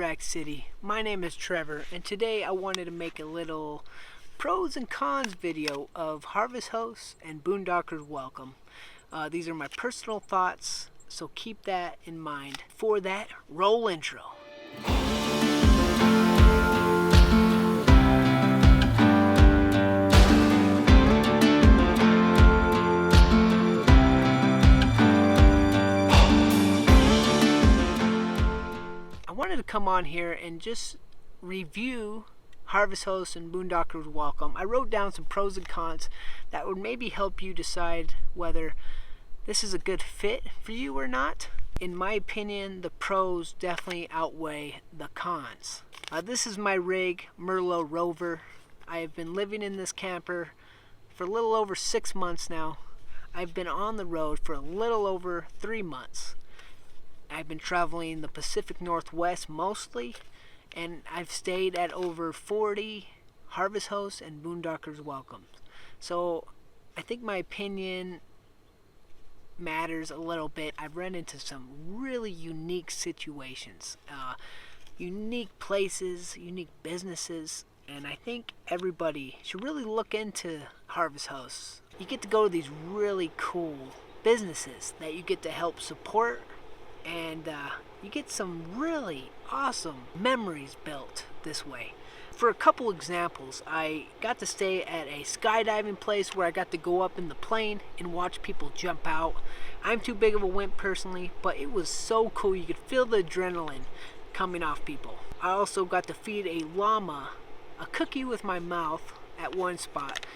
TRERACK City. My name is Trevor, and today I wanted to make a little pros and cons video of Harvest Hosts and Boondockers Welcome. These are my personal thoughts, so keep that in mind. For that, roll intro. I wanted to come on here and just review Harvest Hosts and Boondockers Welcome. I wrote down some pros and cons that would maybe help you decide whether this is a good fit for you or not. In my opinion, the pros definitely outweigh the cons. This is my rig, Merlot Rover. I have been living in this camper for a little over 6 months now. I've been on the road for a little over 3 months. I've been traveling the Pacific Northwest mostly, and I've stayed at over 40 Harvest Hosts and Boondockers Welcomes. So I think my opinion matters a little bit. I've run into some really unique situations, unique places, unique businesses, and I think everybody should really look into Harvest Hosts. You get to go to these really cool businesses that you get to help support, and you get some really awesome memories built this way. For a couple examples, I got to stay at a skydiving place where I got to go up in the plane and watch people jump out. I'm too big of a wimp personally, but it was so cool. You could feel the adrenaline coming off people. I also got to feed a llama a cookie with my mouth at one spot.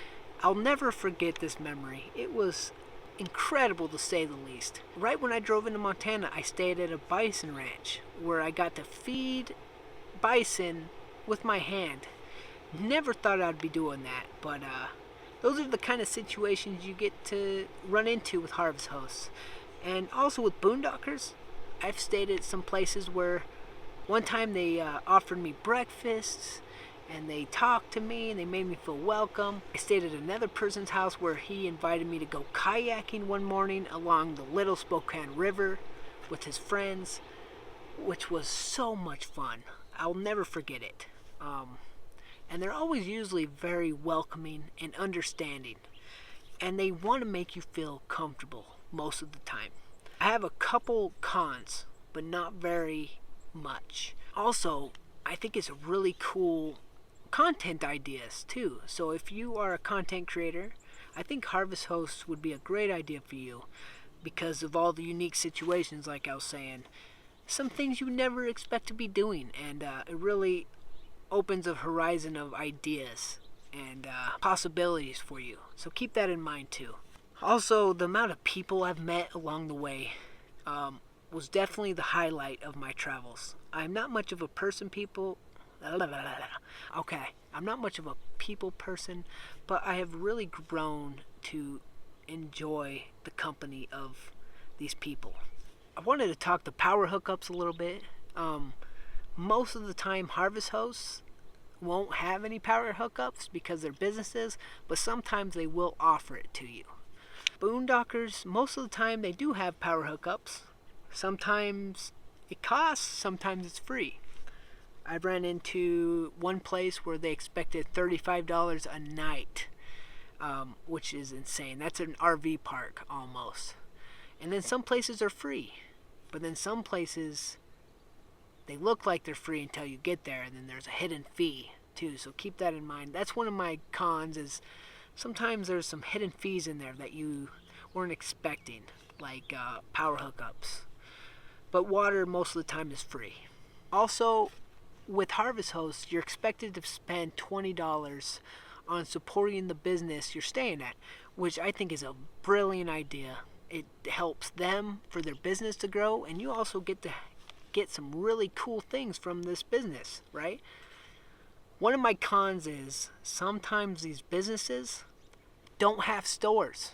I'll never forget this memory. It was incredible to say the least. Right when I drove into Montana, I stayed at a bison ranch where I got to feed bison with my hand. Never thought I'd be doing that, but those are the kind of situations you get to run into with Harvest Hosts. And also with Boondockers, I've stayed at some places where one time they offered me breakfasts, and they talked to me and they made me feel welcome. I stayed at another person's house where he invited me to go kayaking one morning along the Little Spokane River with his friends, which was so much fun. I'll never forget it. And they're always usually very welcoming and understanding, and they want to make you feel comfortable most of the time. I have a couple cons, but not very much. Also, I think it's really cool content ideas too. So if you are a content creator, I think Harvest Hosts would be a great idea for you because of all the unique situations, like I was saying. Some things you never expect to be doing, and it really opens a horizon of ideas and possibilities for you. So keep that in mind too. Also, the amount of people I've met along the way was definitely the highlight of my travels. I'm not much of a I'm not much of a people person, but I have really grown to enjoy the company of these people. I wanted to talk the power hookups a little bit. Most of the time, Harvest Hosts won't have any power hookups because they're businesses, but sometimes they will offer it to you. Boondockers, most of the time they do have power hookups. Sometimes it costs, sometimes it's free. I've ran into one place where they expected $35 a night, which is insane. That's an RV park almost. And then some places are free, but then some places they look like they're free until you get there, and then there's a hidden fee too. So keep that in mind. That's one of my cons, is sometimes there's some hidden fees in there that you weren't expecting, like power hookups. But water most of the time is free. Also, with Harvest Hosts, you're expected to spend $20 on supporting the business you're staying at, which I think is a brilliant idea. It helps them for their business to grow, and you also get to get some really cool things from this business, right? One of my cons is sometimes these businesses don't have stores,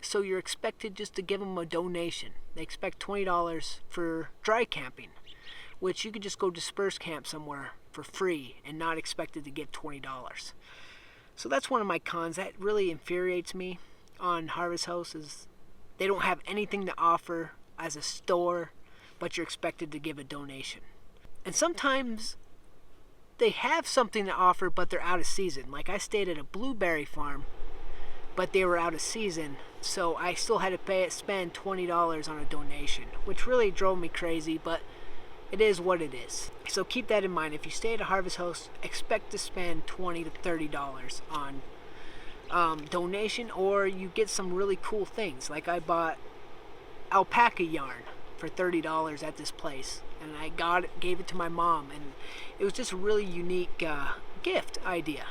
so you're expected just to give them a donation. They expect $20 for dry camping, which you could just go disperse camp somewhere for free and not expected to give $20. So that's one of my cons. That really infuriates me on Harvest Hosts, is they don't have anything to offer as a store, but you're expected to give a donation. And sometimes they have something to offer, but they're out of season. Like I stayed at a blueberry farm, but they were out of season, so I still had to spend $20 on a donation, which really drove me crazy, but it is what it is. So keep that in mind. If you stay at a Harvest Host, expect to spend $20 to $30 on donation, or you get some really cool things. Like I bought alpaca yarn for $30 at this place, and I gave it to my mom, and it was just a really unique gift idea.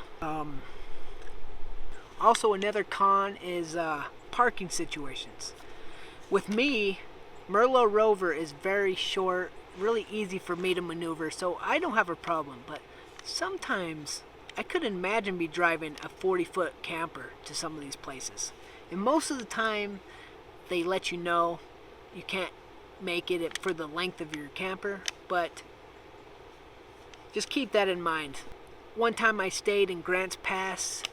Also, another con is parking situations. With me, Merlot Rover is very short, really easy for me to maneuver, so I don't have a problem. But sometimes I couldn't imagine me driving a 40-foot camper to some of these places. And most of the time, they let you know you can't make it for the length of your camper, but just keep that in mind. One time I stayed in Grants Pass,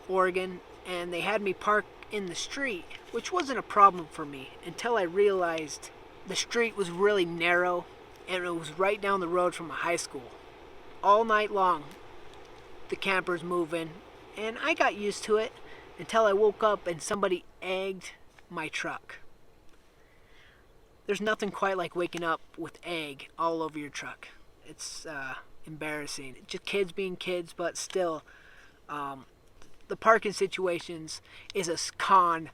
Oregon, and they had me park in the street, which wasn't a problem for me until I realized the street was really narrow and it was right down the road from a high school. All night long, the camper's moving, and I got used to it until I woke up and somebody egged my truck. There's nothing quite like waking up with egg all over your truck. It's embarrassing. Just kids being kids, but still, the parking situations is a con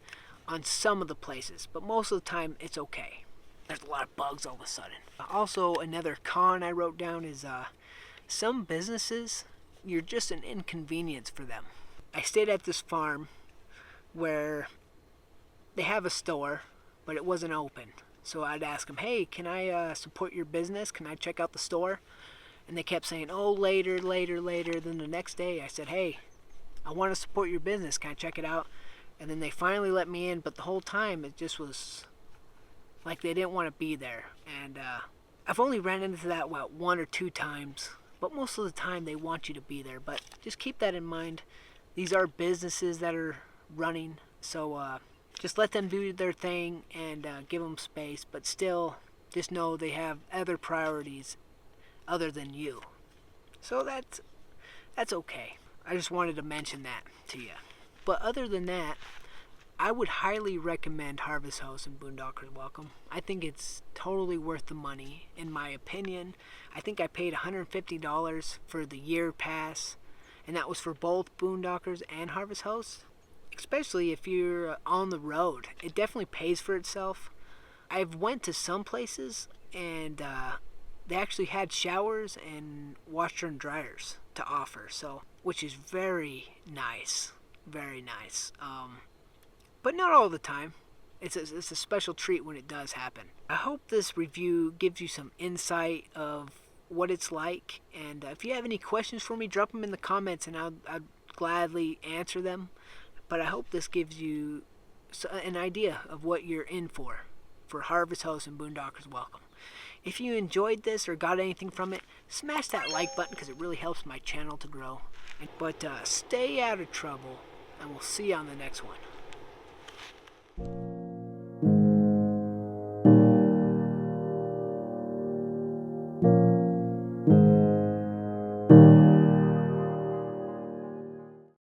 on some of the places, but most of the time it's okay. There's a lot of bugs all of a sudden. Also, another con I wrote down is some businesses, you're just an inconvenience for them. I stayed at this farm where they have a store, but it wasn't open. So I'd ask them, hey, can I support your business? Can I check out the store? And they kept saying, oh, later. Then the next day I said, hey, I want to support your business. Can I check it out? And then they finally let me in, but the whole time it just was like they didn't want to be there. And I've only ran into that, one or two times, but most of the time they want you to be there. But just keep that in mind. These are businesses that are running, so just let them do their thing and give them space, but still just know they have other priorities other than you. So that's okay. I just wanted to mention that to you. But other than that, I would highly recommend Harvest Host and Boondockers Welcome. I think it's totally worth the money, in my opinion. I think I paid $150 for the year pass, and that was for both Boondockers and Harvest Host. Especially if you're on the road, it definitely pays for itself. I've went to some places and they actually had showers and washer and dryers to offer, so which is very nice, but not all the time. It's a special treat when it does happen. I hope this review gives you some insight of what it's like, and if you have any questions for me, drop them in the comments and I'd gladly answer them. But I hope this gives you an idea of what you're in for Harvest Host and Boondockers Welcome. If you enjoyed this or got anything from it, smash that like button because it really helps my channel to grow. But stay out of trouble, and we'll see you on the next one.